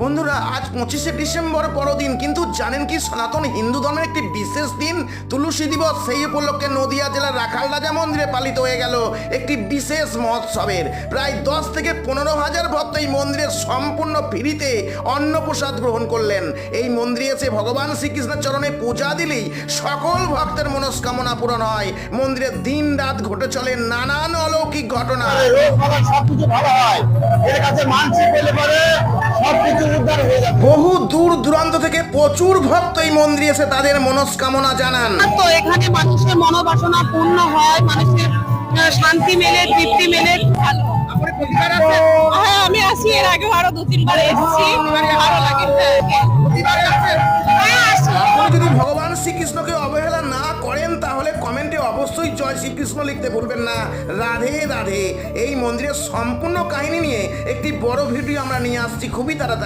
বন্ধুরা, আজ 25শে ডিসেম্বর বড়দিন, কিন্তু জানেন কি সনাতন হিন্দু ধর্মের একটি বিশেষ দিন তুলসী দিবস। সেই উপলক্ষে নদিয়া জেলার রাখাল রাজা মন্দিরে পালিত হয়ে গেল একটি বিশেষ মহোৎসবের। প্রায় 10 থেকে 15,000 ভক্ত এই মন্দিরে সম্পূর্ণ ফ্রিতে অন্নপ্রসাদ গ্রহণ করলেন। এই মন্দিরে এসে ভগবান শ্রীকৃষ্ণের চরণে পূজা দিলেই সকল ভক্তের মনস্কামনা পূরণ হয়। মন্দিরে দিন রাত ঘটে চলে নানান অলৌকিক ঘটনা। সবকিছু ভালো হয়, এর কাছে মানসিক পেলে পরে সবকিছু উদ্ধার হয়ে যাবে। বহু দূর দূরান্ত থেকে প্রচুর ভক্ত এই মন্দিরে এসে তাদের মনস্কামনা জানান। তো এখানে মানুষের মনোবাসনা পূর্ণ হয়, মানুষের শান্তি মেলে, তৃপ্তি মেলে। ভালো। হ্যাঁ, আমি আসি, এর আগেও আরো 2-3 বার এসেছি, ভালো লাগে। হ্যাঁ, আসি। আপনি যদি ভগবান শ্রীকৃষ্ণকে অবহেলা না করেন তাহলে কমেন্টে অবশ্যই জয় শ্রীকৃষ্ণ লিখতে ভুলবেন না। রাধে রাধে। এই মন্দিরের সম্পূর্ণ কাহিনী নিয়ে একটি বড় ভিডিও আমরা নিয়ে আসছি খুবই তাড়াতাড়ি।